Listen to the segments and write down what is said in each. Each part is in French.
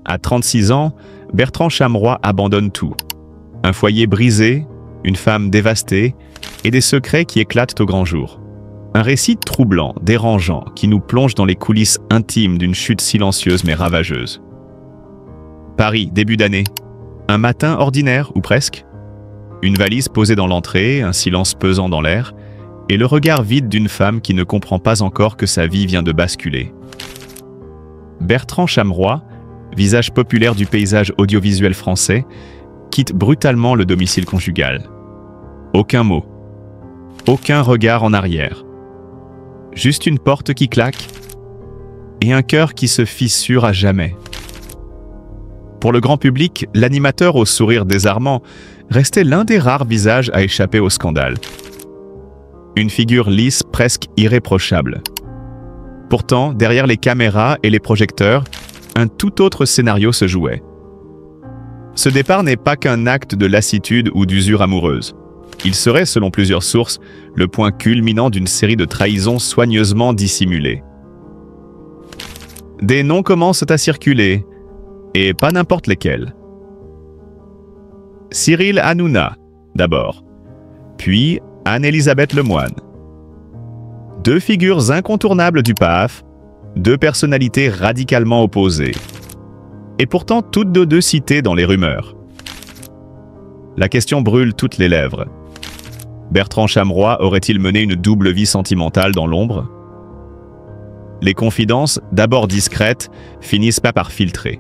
à 36 ans, Bertrand Chameroy abandonne tout. Un foyer brisé, une femme dévastée et des secrets qui éclatent au grand jour. Un récit troublant, dérangeant, qui nous plonge dans les coulisses intimes d'une chute silencieuse mais ravageuse. Paris, début d'année. Un matin ordinaire, ou presque. Une valise posée dans l'entrée, un silence pesant dans l'air, et le regard vide d'une femme qui ne comprend pas encore que sa vie vient de basculer. Bertrand Chameroy, visage populaire du paysage audiovisuel français, quitte brutalement le domicile conjugal. Aucun mot. Aucun regard en arrière. Juste une porte qui claque et un cœur qui se fissure à jamais. Pour le grand public, l'animateur au sourire désarmant restait l'un des rares visages à échapper au scandale. Une figure lisse, presque irréprochable. Pourtant, derrière les caméras et les projecteurs, un tout autre scénario se jouait. Ce départ n'est pas qu'un acte de lassitude ou d'usure amoureuse. Il serait, selon plusieurs sources, le point culminant d'une série de trahisons soigneusement dissimulées. Des noms commencent à circuler, et pas n'importe lesquels. Cyril Hanouna, d'abord, puis Anne-Elisabeth Lemoine. Deux figures incontournables du PAF, deux personnalités radicalement opposées, et pourtant toutes deux citées dans les rumeurs. La question brûle toutes les lèvres. Bertrand Chameroy aurait-il mené une double vie sentimentale dans l'ombre? Les confidences, d'abord discrètes, finissent pas par filtrer.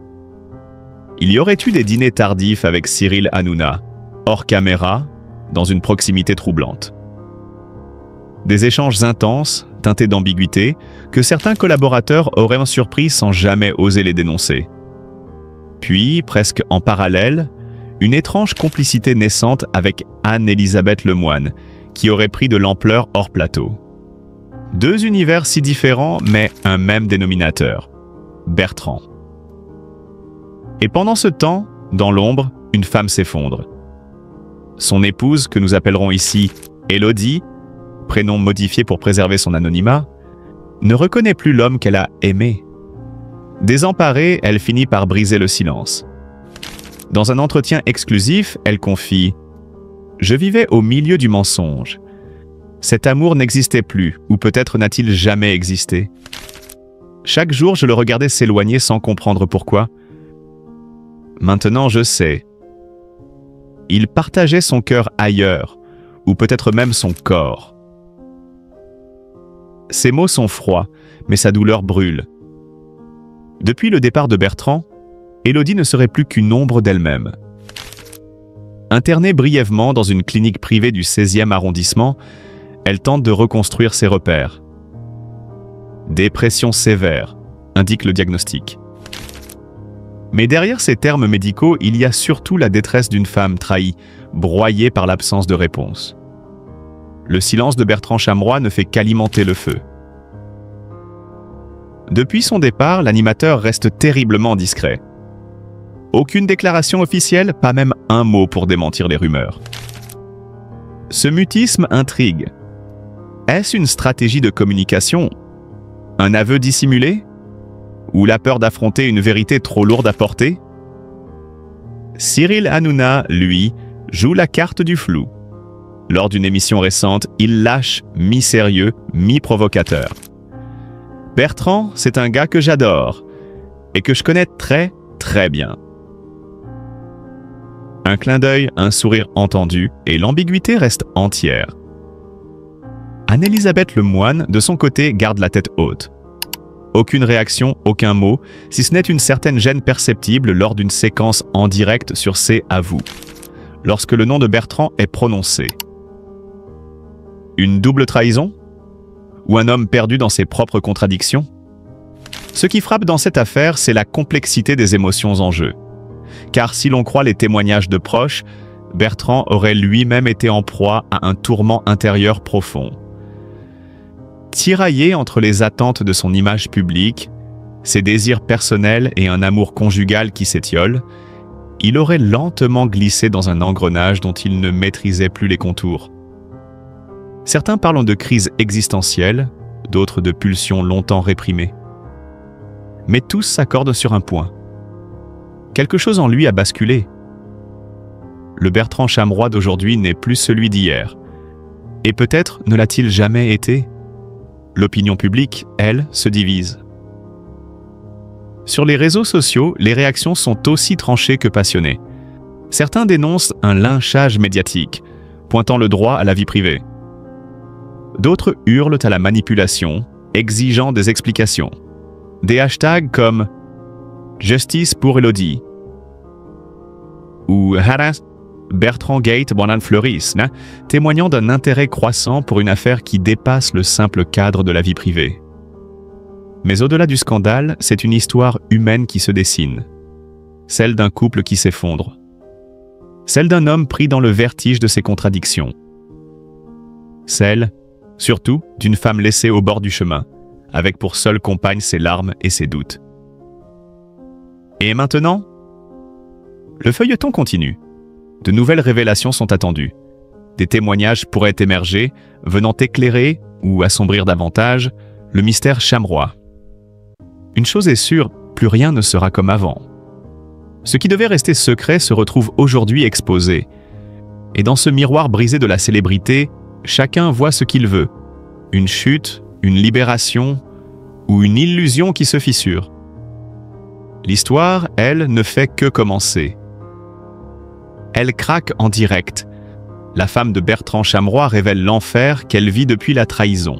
Il y aurait eu des dîners tardifs avec Cyril Hanouna, hors caméra, dans une proximité troublante. Des échanges intenses, teintés d'ambiguïté, que certains collaborateurs auraient surpris sans jamais oser les dénoncer. Puis, presque en parallèle, une étrange complicité naissante avec Anne-Elisabeth Lemoine, qui aurait pris de l'ampleur hors plateau. Deux univers si différents, mais un même dénominateur, Bertrand. Et pendant ce temps, dans l'ombre, une femme s'effondre. Son épouse, que nous appellerons ici Élodie, prénom modifié pour préserver son anonymat, ne reconnaît plus l'homme qu'elle a aimé. Désemparée, elle finit par briser le silence. Dans un entretien exclusif, elle confie « Je vivais au milieu du mensonge. Cet amour n'existait plus, ou peut-être n'a-t-il jamais existé. Chaque jour, je le regardais s'éloigner sans comprendre pourquoi. Maintenant, je sais. Il partageait son cœur ailleurs, ou peut-être même son corps. » Ces mots sont froids, mais sa douleur brûle. Depuis le départ de Bertrand, Élodie ne serait plus qu'une ombre d'elle-même. Internée brièvement dans une clinique privée du 16e arrondissement, elle tente de reconstruire ses repères. Dépression sévère, indique le diagnostic. Mais derrière ces termes médicaux, il y a surtout la détresse d'une femme trahie, broyée par l'absence de réponse. Le silence de Bertrand Chameroy ne fait qu'alimenter le feu. Depuis son départ, l'animateur reste terriblement discret. Aucune déclaration officielle, pas même un mot pour démentir les rumeurs. Ce mutisme intrigue. Est-ce une stratégie de communication? Un aveu dissimulé? Ou la peur d'affronter une vérité trop lourde à porter? Cyril Hanouna, lui, joue la carte du flou. Lors d'une émission récente, il lâche mi-sérieux, mi-provocateur. Bertrand, c'est un gars que j'adore et que je connais très, très bien. Un clin d'œil, un sourire entendu et l'ambiguïté reste entière. Anne-Elisabeth Lemoine, de son côté, garde la tête haute. Aucune réaction, aucun mot, si ce n'est une certaine gêne perceptible lors d'une séquence en direct sur C'est à vous, lorsque le nom de Bertrand est prononcé. Une double trahison? Ou un homme perdu dans ses propres contradictions? Ce qui frappe dans cette affaire, c'est la complexité des émotions en jeu. Car si l'on croit les témoignages de proches, Bertrand aurait lui-même été en proie à un tourment intérieur profond. Tiraillé entre les attentes de son image publique, ses désirs personnels et un amour conjugal qui s'étiole, il aurait lentement glissé dans un engrenage dont il ne maîtrisait plus les contours. Certains parlent de crise existentielle, d'autres de pulsions longtemps réprimées. Mais tous s'accordent sur un point. quelque chose en lui a basculé. Le Bertrand Chameroy d'aujourd'hui n'est plus celui d'hier. Et peut-être ne l'a-t-il jamais été. L'opinion publique, elle, se divise. Sur les réseaux sociaux, les réactions sont aussi tranchées que passionnées. Certains dénoncent un lynchage médiatique, pointant le droit à la vie privée. D'autres hurlent à la manipulation, exigeant des explications. Des hashtags comme « Justice pour Elodie » ou « Harass Bertrand Gate Bonan Fleuris », témoignant d'un intérêt croissant pour une affaire qui dépasse le simple cadre de la vie privée. Mais au-delà du scandale, c'est une histoire humaine qui se dessine. Celle d'un couple qui s'effondre. Celle d'un homme pris dans le vertige de ses contradictions. Celle, surtout, d'une femme laissée au bord du chemin, avec pour seule compagne ses larmes et ses doutes. Et maintenant, le feuilleton continue. De nouvelles révélations sont attendues. Des témoignages pourraient émerger, venant éclairer ou assombrir davantage le mystère Chameroy. Une chose est sûre, plus rien ne sera comme avant. Ce qui devait rester secret se retrouve aujourd'hui exposé. Et dans ce miroir brisé de la célébrité, chacun voit ce qu'il veut. Une chute, une libération ou une illusion qui se fissure. L'histoire, elle, ne fait que commencer. Elle craque en direct. La femme de Bertrand Chameroy révèle l'enfer qu'elle vit depuis la trahison.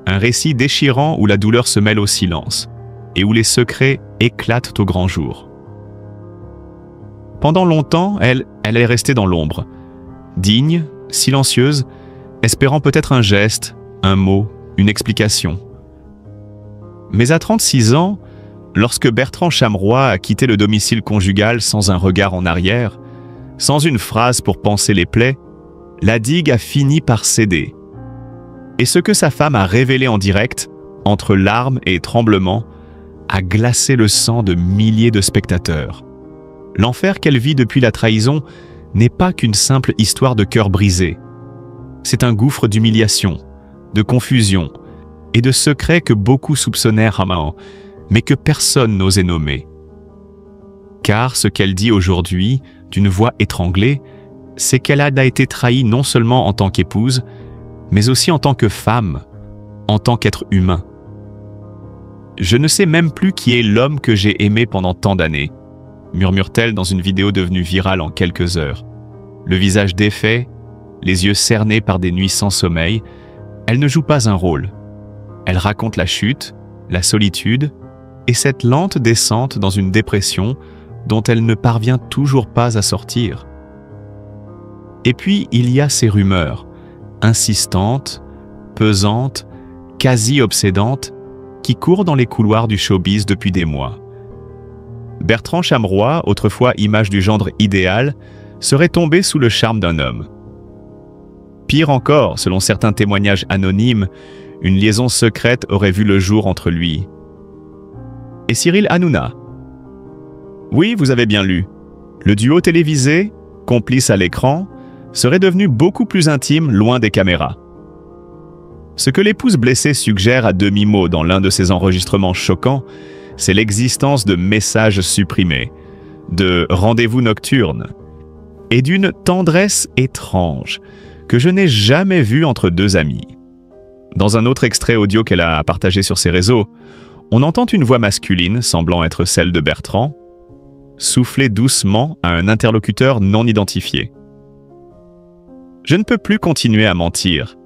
Un récit déchirant où la douleur se mêle au silence et où les secrets éclatent au grand jour. Pendant longtemps, elle est restée dans l'ombre, digne, silencieuse, espérant peut-être un geste, un mot, une explication. Mais à 36 ans, lorsque Bertrand Chameroy a quitté le domicile conjugal sans un regard en arrière, sans une phrase pour panser les plaies, la digue a fini par céder. Et ce que sa femme a révélé en direct, entre larmes et tremblements, a glacé le sang de milliers de spectateurs. L'enfer qu'elle vit depuis la trahison n'est pas qu'une simple histoire de cœur brisé. C'est un gouffre d'humiliation, de confusion et de secrets que beaucoup soupçonnèrent Hamao, mais que personne n'osait nommer. Car ce qu'elle dit aujourd'hui, d'une voix étranglée, c'est qu'elle a été trahie non seulement en tant qu'épouse, mais aussi en tant que femme, en tant qu'être humain. Je ne sais même plus qui est l'homme que j'ai aimé pendant tant d'années, murmure-t-elle dans une vidéo devenue virale en quelques heures. Le visage défait, les yeux cernés par des nuits sans sommeil, elle ne joue pas un rôle. Elle raconte la chute, la solitude et cette lente descente dans une dépression dont elle ne parvient toujours pas à sortir. Et puis il y a ces rumeurs, insistantes, pesantes, quasi obsédantes, qui courent dans les couloirs du showbiz depuis des mois. Bertrand Chameroy, autrefois image du gendre idéal, serait tombé sous le charme d'un homme. Pire encore, selon certains témoignages anonymes, une liaison secrète aurait vu le jour entre lui et Cyril Hanouna. Oui, vous avez bien lu. Le duo télévisé, complice à l'écran, serait devenu beaucoup plus intime loin des caméras. Ce que l'épouse blessée suggère à demi-mot dans l'un de ses enregistrements choquants, c'est l'existence de messages supprimés, de rendez-vous nocturnes et d'une tendresse étrange que je n'ai jamais vue entre deux amis. Dans un autre extrait audio qu'elle a partagé sur ses réseaux, on entend une voix masculine, semblant être celle de Bertrand, souffler doucement à un interlocuteur non identifié. Je ne peux plus continuer à mentir.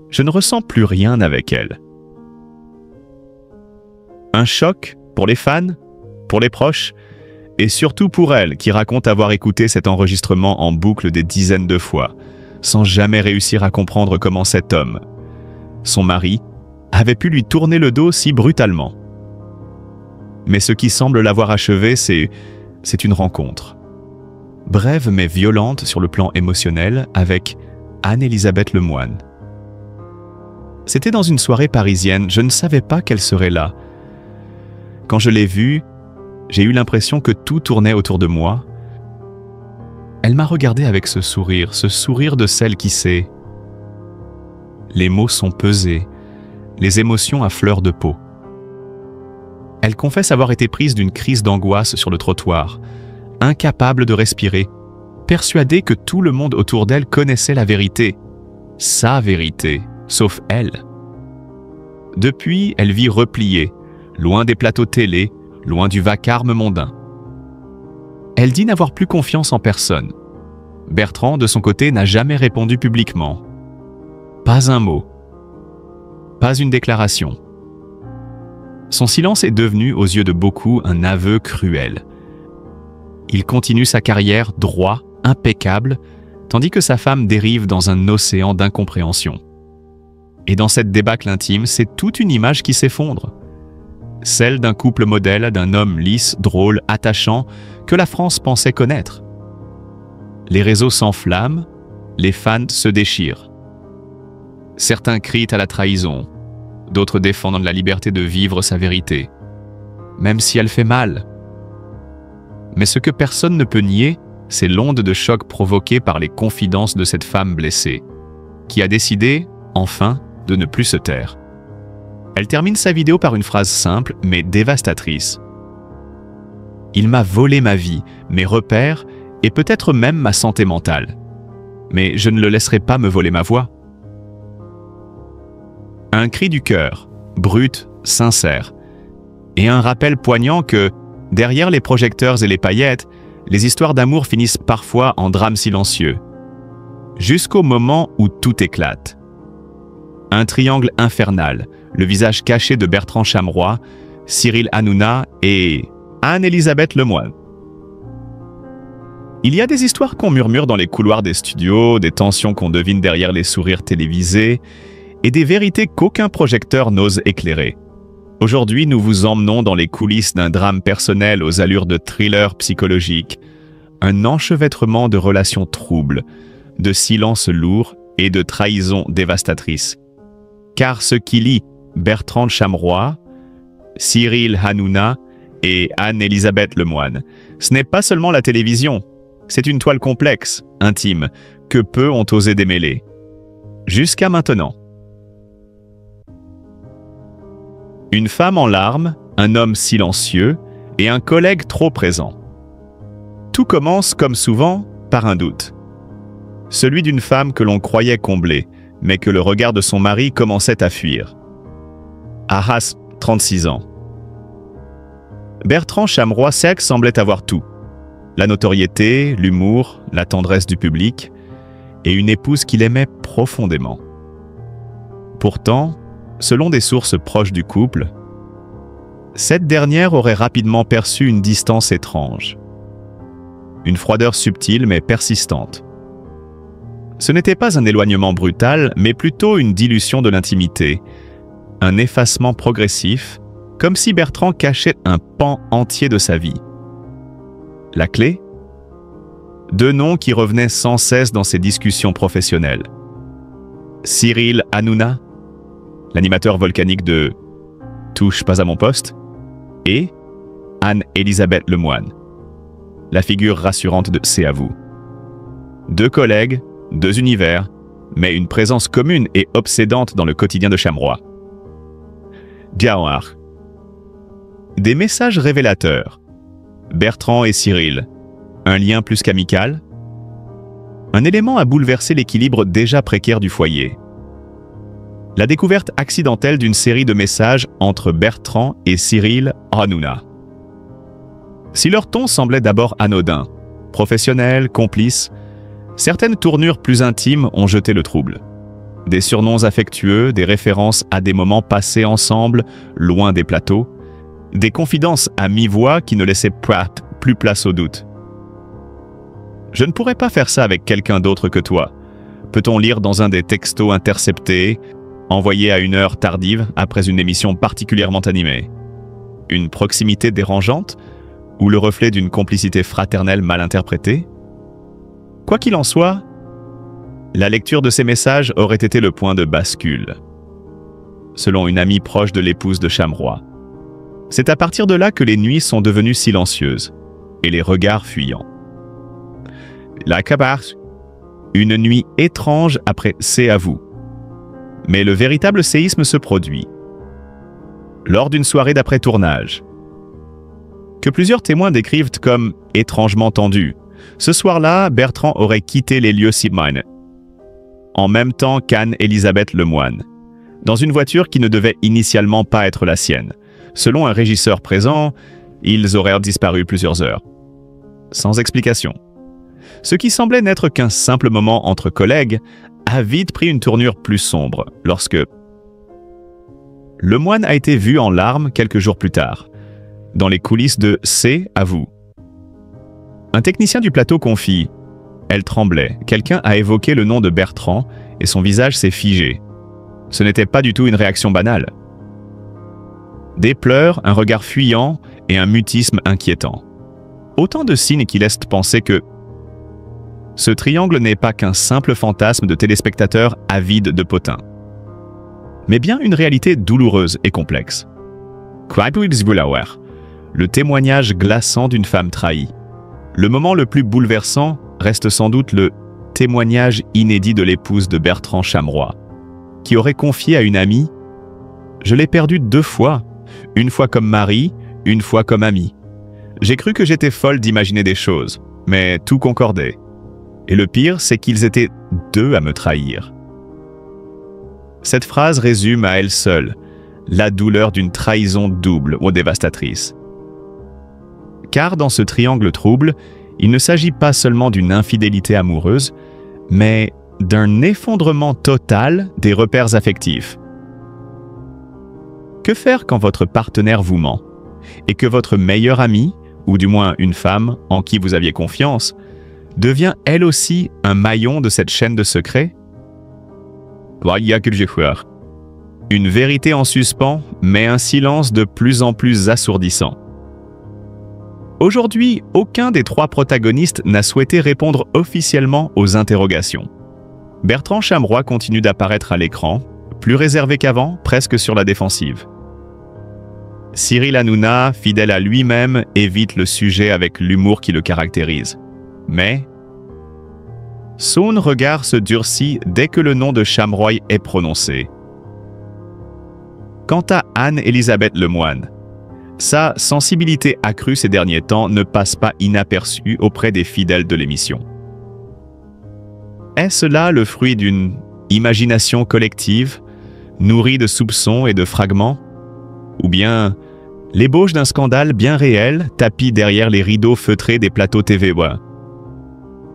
Je ne ressens plus rien avec elle. Un choc pour les fans, pour les proches, et surtout pour elle qui raconte avoir écouté cet enregistrement en boucle des dizaines de fois, sans jamais réussir à comprendre comment cet homme, son mari, avait pu lui tourner le dos si brutalement. Mais ce qui semble l'avoir achevé, c'est une rencontre. Brève mais violente sur le plan émotionnel avec Anne-Elisabeth Lemoine. C'était dans une soirée parisienne, je ne savais pas qu'elle serait là. Quand je l'ai vue, j'ai eu l'impression que tout tournait autour de moi. Elle m'a regardé avec ce sourire de celle qui sait. Les mots sont pesés, les émotions à fleur de peau. Elle confesse avoir été prise d'une crise d'angoisse sur le trottoir, incapable de respirer, persuadée que tout le monde autour d'elle connaissait la vérité, sa vérité, sauf elle. Depuis, elle vit repliée, loin des plateaux télé, loin du vacarme mondain. Elle dit n'avoir plus confiance en personne. Bertrand, de son côté, n'a jamais répondu publiquement. Pas un mot. Pas une déclaration. Son silence est devenu, aux yeux de beaucoup, un aveu cruel. Il continue sa carrière droit, impeccable, tandis que sa femme dérive dans un océan d'incompréhension. Et dans cette débâcle intime, c'est toute une image qui s'effondre. Celle d'un couple modèle, d'un homme lisse, drôle, attachant, que la France pensait connaître. Les réseaux s'enflamment, les fans se déchirent. Certains crient à la trahison, d'autres défendent la liberté de vivre sa vérité, même si elle fait mal. Mais ce que personne ne peut nier, c'est l'onde de choc provoquée par les confidences de cette femme blessée, qui a décidé, enfin, de ne plus se taire. Elle termine sa vidéo par une phrase simple, mais dévastatrice. « Il m'a volé ma vie, mes repères, et peut-être même ma santé mentale. Mais je ne le laisserai pas me voler ma voix. » Un cri du cœur, brut, sincère, et un rappel poignant que, derrière les projecteurs et les paillettes, les histoires d'amour finissent parfois en drames silencieux, jusqu'au moment où tout éclate. Un triangle infernal, le visage caché de Bertrand Chameroy, Cyril Hanouna et Anne-Elisabeth Lemoine. Il y a des histoires qu'on murmure dans les couloirs des studios, des tensions qu'on devine derrière les sourires télévisés, et des vérités qu'aucun projecteur n'ose éclairer. Aujourd'hui, nous vous emmenons dans les coulisses d'un drame personnel aux allures de thriller psychologique, un enchevêtrement de relations troubles, de silences lourds et de trahisons dévastatrices. Car ce qui lie Bertrand Chameroy, Cyril Hanouna et Anne-Elisabeth Lemoine, ce n'est pas seulement la télévision, c'est une toile complexe, intime, que peu ont osé démêler. Jusqu'à maintenant. Une femme en larmes, un homme silencieux et un collègue trop présent. Tout commence, comme souvent, par un doute. Celui d'une femme que l'on croyait comblée, mais que le regard de son mari commençait à fuir. Arras, 36 ans. Bertrand Chameroy semblait avoir tout. La notoriété, l'humour, la tendresse du public, et une épouse qu'il aimait profondément. Pourtant, selon des sources proches du couple, cette dernière aurait rapidement perçu une distance étrange. Une froideur subtile mais persistante. Ce n'était pas un éloignement brutal, mais plutôt une dilution de l'intimité, un effacement progressif, comme si Bertrand cachait un pan entier de sa vie. La clé ? Deux noms qui revenaient sans cesse dans ses discussions professionnelles. Cyril Hanouna, l'animateur volcanique de « Touche pas à mon poste », et Anne-Elisabeth Lemoine, la figure rassurante de « C'est à vous ». Deux collègues, deux univers, mais une présence commune et obsédante dans le quotidien de Chameroy. Diawar. Des messages révélateurs. Bertrand et Cyril, un lien plus qu'amical. Un élément a bouleversé l'équilibre déjà précaire du foyer. La découverte accidentelle d'une série de messages entre Bertrand et Cyril Hanouna. Si leur ton semblait d'abord anodin, professionnel, complice, certaines tournures plus intimes ont jeté le trouble. Des surnoms affectueux, des références à des moments passés ensemble, loin des plateaux, des confidences à mi-voix qui ne laissaient plus place au doute. « Je ne pourrais pas faire ça avec quelqu'un d'autre que toi », peut-on lire dans un des textos interceptés, envoyé à une heure tardive après une émission particulièrement animée. Une proximité dérangeante ou le reflet d'une complicité fraternelle mal interprétée? Quoi qu'il en soit, la lecture de ces messages aurait été le point de bascule, selon une amie proche de l'épouse de Chameroy. C'est à partir de là que les nuits sont devenues silencieuses et les regards fuyants. La cabarche, une nuit étrange après « C'est à vous ». Mais le véritable séisme se produit. Lors d'une soirée d'après-tournage, que plusieurs témoins décrivent comme étrangement tendu. Ce soir-là, Bertrand aurait quitté les lieux Sibmine, en même temps qu'Anne-Élisabeth Lemoine, dans une voiture qui ne devait initialement pas être la sienne. Selon un régisseur présent, ils auraient disparu plusieurs heures. Sans explication. Ce qui semblait n'être qu'un simple moment entre collègues a vite pris une tournure plus sombre lorsque Lemoine a été vu en larmes quelques jours plus tard, dans les coulisses de C'est à vous. Un technicien du plateau confie « Elle tremblait, quelqu'un a évoqué le nom de Bertrand et son visage s'est figé. Ce n'était pas du tout une réaction banale. » Des pleurs, un regard fuyant et un mutisme inquiétant. Autant de signes qui laissent penser que ce triangle n'est pas qu'un simple fantasme de téléspectateurs avides de potins, mais bien une réalité douloureuse et complexe. Le témoignage glaçant d'une femme trahie. Le moment le plus bouleversant reste sans doute le témoignage inédit de l'épouse de Bertrand Chameroy, qui aurait confié à une amie « Je l'ai perdu 2 fois, une fois comme mari, une fois comme amie. J'ai cru que j'étais folle d'imaginer des choses, mais tout concordait. Et le pire, c'est qu'ils étaient 2 à me trahir. » Cette phrase résume à elle seule la douleur d'une trahison double ou dévastatrice. Car dans ce triangle trouble, il ne s'agit pas seulement d'une infidélité amoureuse, mais d'un effondrement total des repères affectifs. Que faire quand votre partenaire vous ment et que votre meilleure amie, ou du moins une femme en qui vous aviez confiance, devient elle aussi un maillon de cette chaîne de secrets? Une vérité en suspens, mais un silence de plus en plus assourdissant. Aujourd'hui, aucun des 3 protagonistes n'a souhaité répondre officiellement aux interrogations. Bertrand Chameroy continue d'apparaître à l'écran, plus réservé qu'avant, presque sur la défensive. Cyril Hanouna, fidèle à lui-même, évite le sujet avec l'humour qui le caractérise. Mais son regard se durcit dès que le nom de Chameroy est prononcé. Quant à Anne-Élisabeth Lemoine, sa sensibilité accrue ces derniers temps ne passe pas inaperçue auprès des fidèles de l'émission. Est-ce là le fruit d'une imagination collective, nourrie de soupçons et de fragments? Ou bien l'ébauche d'un scandale bien réel, tapi derrière les rideaux feutrés des plateaux TV?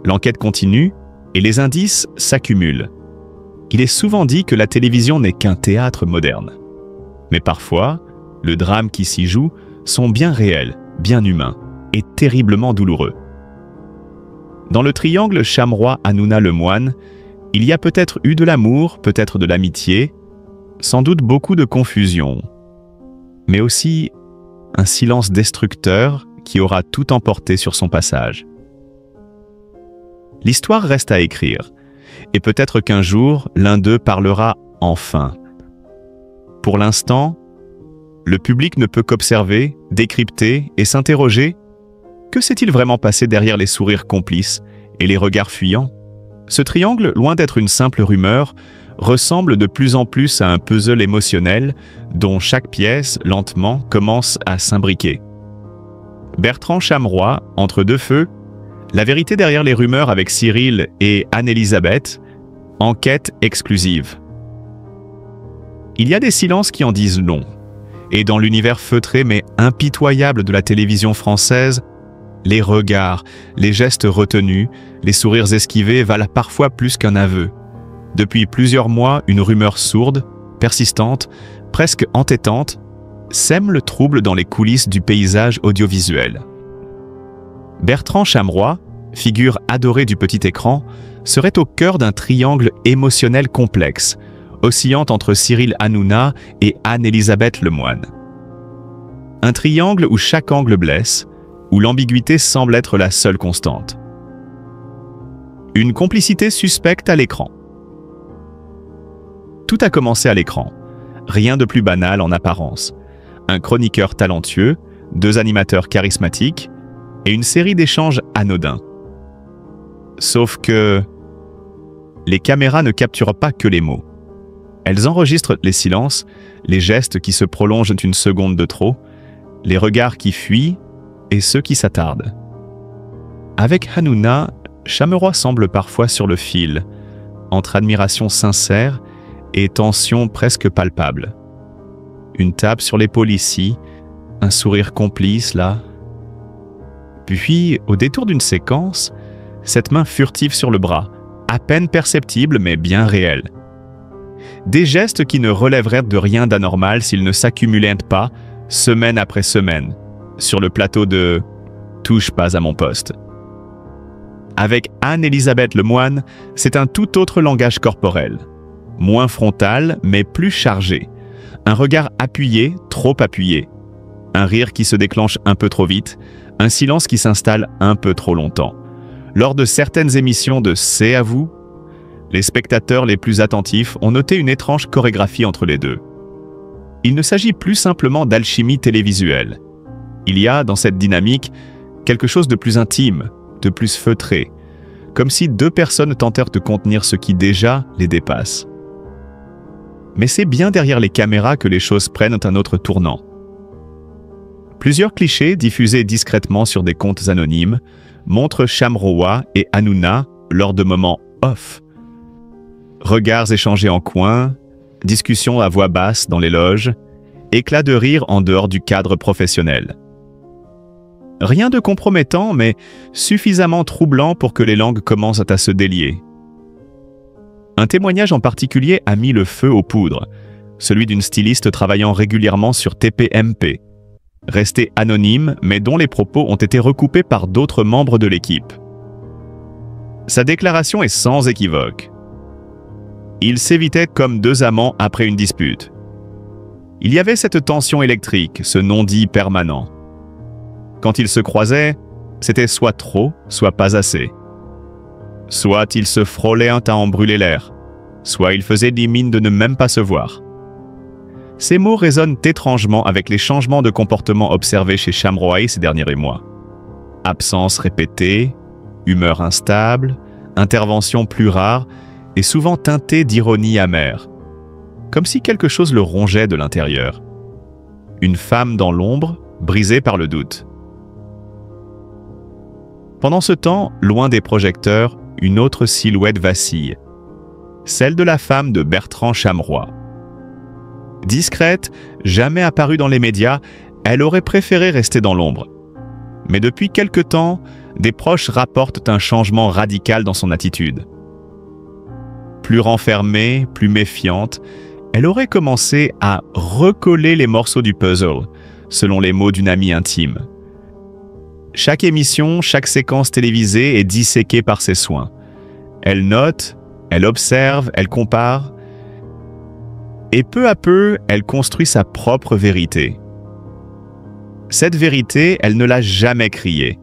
L'enquête continue et les indices s'accumulent. Il est souvent dit que la télévision n'est qu'un théâtre moderne. Mais parfois, le drame qui s'y joue sont bien réels, bien humains et terriblement douloureux. Dans le triangle Chameroy-Hanouna-Lemoine, il y a peut-être eu de l'amour, peut-être de l'amitié, sans doute beaucoup de confusion, mais aussi un silence destructeur qui aura tout emporté sur son passage. L'histoire reste à écrire, et peut-être qu'un jour, l'un d'eux parlera enfin. Pour l'instant, le public ne peut qu'observer, décrypter et s'interroger. Que s'est-il vraiment passé derrière les sourires complices et les regards fuyants? Ce triangle, loin d'être une simple rumeur, ressemble de plus en plus à un puzzle émotionnel dont chaque pièce, lentement, commence à s'imbriquer. Bertrand Chameroy, entre 2 feux, la vérité derrière les rumeurs avec Cyril et Anne-Élisabeth, enquête exclusive. Il y a des silences qui en disent long. Et dans l'univers feutré mais impitoyable de la télévision française, les regards, les gestes retenus, les sourires esquivés valent parfois plus qu'un aveu. Depuis plusieurs mois, une rumeur sourde, persistante, presque entêtante, sème le trouble dans les coulisses du paysage audiovisuel. Bertrand Chameroy, figure adorée du petit écran, serait au cœur d'un triangle émotionnel complexe, oscillant entre Cyril Hanouna et Anne-Élisabeth Lemoine. Un triangle où chaque angle blesse, où l'ambiguïté semble être la seule constante. Une complicité suspecte à l'écran. Tout a commencé à l'écran, rien de plus banal en apparence. Un chroniqueur talentueux, 2 animateurs charismatiques et une série d'échanges anodins. Sauf que les caméras ne capturent pas que les mots. Elles enregistrent les silences, les gestes qui se prolongent une seconde de trop, les regards qui fuient et ceux qui s'attardent. Avec Hanouna, Chameroy semble parfois sur le fil, entre admiration sincère et tension presque palpable. Une tape sur l'épaule ici, un sourire complice là. Puis, au détour d'une séquence, cette main furtive sur le bras, à peine perceptible mais bien réelle. Des gestes qui ne relèveraient de rien d'anormal s'ils ne s'accumulaient pas, semaine après semaine, sur le plateau de « Touche pas à mon poste ». Avec Anne-Elisabeth Lemoine, c'est un tout autre langage corporel. Moins frontal, mais plus chargé. Un regard appuyé, trop appuyé. Un rire qui se déclenche un peu trop vite. Un silence qui s'installe un peu trop longtemps. Lors de certaines émissions de C'est à vous, les spectateurs les plus attentifs ont noté une étrange chorégraphie entre les deux. Il ne s'agit plus simplement d'alchimie télévisuelle. Il y a, dans cette dynamique, quelque chose de plus intime, de plus feutré, comme si deux personnes tentèrent de contenir ce qui déjà les dépasse. Mais c'est bien derrière les caméras que les choses prennent un autre tournant. Plusieurs clichés diffusés discrètement sur des comptes anonymes montrent Chameroy et Hanouna lors de moments off. Regards échangés en coin, discussions à voix basse dans les loges, éclats de rire en dehors du cadre professionnel. Rien de compromettant, mais suffisamment troublant pour que les langues commencent à se délier. Un témoignage en particulier a mis le feu aux poudres, celui d'une styliste travaillant régulièrement sur TPMP, restée anonyme mais dont les propos ont été recoupés par d'autres membres de l'équipe. Sa déclaration est sans équivoque. Ils s'évitaient comme deux amants après une dispute. Il y avait cette tension électrique, ce non-dit permanent. Quand ils se croisaient, c'était soit trop, soit pas assez. Soit ils se frôlaient un à en brûler l'air, soit ils faisaient des mines de ne même pas se voir. Ces mots résonnent étrangement avec les changements de comportement observés chez Chameroy ces derniers mois. Absence répétée, humeur instable, intervention plus rare et souvent teintée d'ironie amère. Comme si quelque chose le rongeait de l'intérieur. Une femme dans l'ombre, brisée par le doute. Pendant ce temps, loin des projecteurs, une autre silhouette vacille. Celle de la femme de Bertrand Chameroy. Discrète, jamais apparue dans les médias, elle aurait préféré rester dans l'ombre. Mais depuis quelque temps, des proches rapportent un changement radical dans son attitude. Plus renfermée, plus méfiante, elle aurait commencé à recoller les morceaux du puzzle, selon les mots d'une amie intime. Chaque émission, chaque séquence télévisée est disséquée par ses soins. Elle note, elle observe, elle compare. Et peu à peu, elle construit sa propre vérité. Cette vérité, elle ne l'a jamais criée.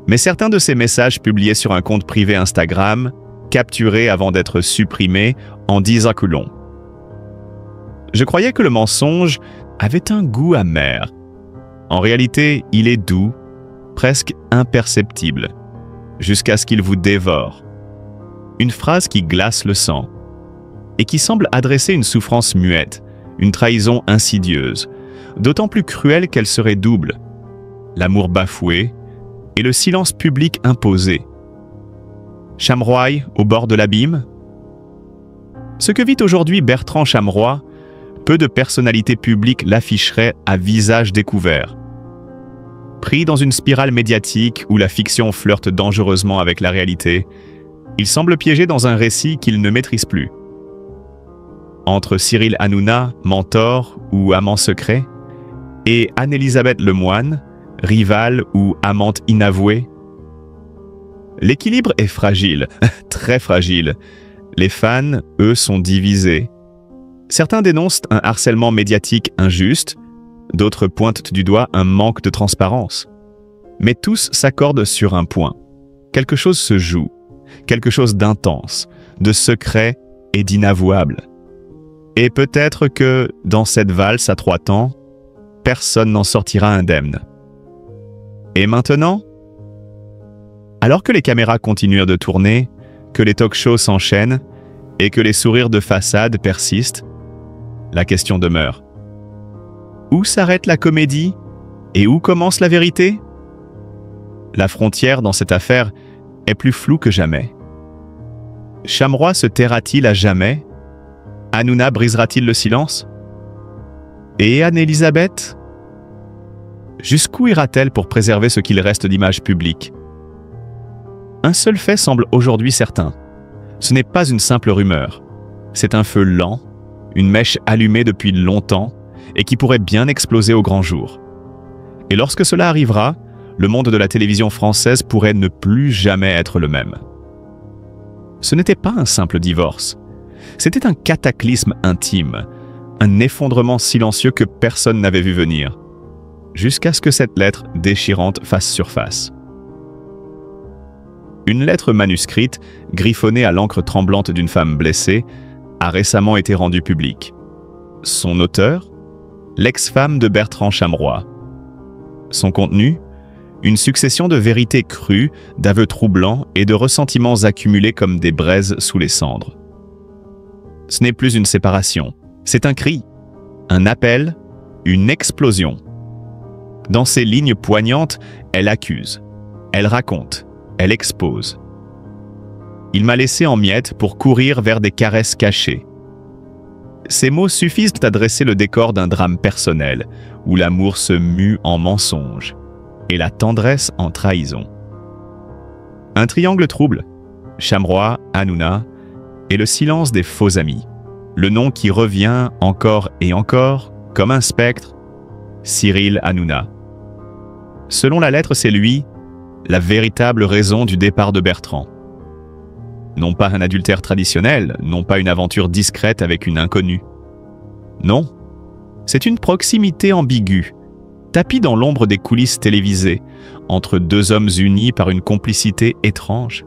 Mais certains de ses messages publiés sur un compte privé Instagram, capturés avant d'être supprimés, en disent un coup long. Je croyais que le mensonge avait un goût amer. En réalité, il est doux, presque imperceptible, jusqu'à ce qu'il vous dévore. Une phrase qui glace le sang, et qui semble adresser une souffrance muette, une trahison insidieuse, d'autant plus cruelle qu'elle serait double. L'amour bafoué et le silence public imposé. Chameroy au bord de l'abîme? Ce que vit aujourd'hui Bertrand Chameroy, peu de personnalités publiques l'afficheraient à visage découvert. Pris dans une spirale médiatique où la fiction flirte dangereusement avec la réalité, il semble piégé dans un récit qu'il ne maîtrise plus. Entre Cyril Hanouna, mentor ou amant secret, et Anne-Elisabeth Lemoine, rivale ou amante inavouée, l'équilibre est fragile, très fragile. Les fans, eux, sont divisés. Certains dénoncent un harcèlement médiatique injuste, d'autres pointent du doigt un manque de transparence. Mais tous s'accordent sur un point. Quelque chose se joue, quelque chose d'intense, de secret et d'inavouable. Et peut-être que, dans cette valse à trois temps, personne n'en sortira indemne. Et maintenant? Alors que les caméras continuent de tourner, que les talk-shows s'enchaînent et que les sourires de façade persistent, la question demeure. Où s'arrête la comédie Et où commence la vérité? La frontière dans cette affaire est plus floue que jamais. Shamroy se taira-t-il à jamais? Hanouna brisera-t-il le silence? Et Anne-Elisabeth? Jusqu'où ira-t-elle pour préserver ce qu'il reste d'image publique? Un seul fait semble aujourd'hui certain. Ce n'est pas une simple rumeur. C'est un feu lent, une mèche allumée depuis longtemps et qui pourrait bien exploser au grand jour. Et lorsque cela arrivera, le monde de la télévision française pourrait ne plus jamais être le même. Ce n'était pas un simple divorce. C'était un cataclysme intime, un effondrement silencieux que personne n'avait vu venir, jusqu'à ce que cette lettre déchirante fasse surface. Une lettre manuscrite, griffonnée à l'encre tremblante d'une femme blessée, a récemment été rendue publique. Son auteur, l'ex-femme de Bertrand Shamroy. Son contenu, une succession de vérités crues, d'aveux troublants et de ressentiments accumulés comme des braises sous les cendres. Ce n'est plus une séparation, c'est un cri, un appel, une explosion. Dans ces lignes poignantes, elle accuse, elle raconte, elle expose. Il m'a laissé en miettes pour courir vers des caresses cachées. Ces mots suffisent à dresser le décor d'un drame personnel, où l'amour se mue en mensonge et la tendresse en trahison. Un triangle trouble, Shamroy, Hanouna et le silence des faux amis. Le nom qui revient encore et encore, comme un spectre, Cyril Hanouna. Selon la lettre, c'est lui, la véritable raison du départ de Bertrand. Non pas un adultère traditionnel, non pas une aventure discrète avec une inconnue. Non, c'est une proximité ambiguë, tapie dans l'ombre des coulisses télévisées, entre deux hommes unis par une complicité étrange.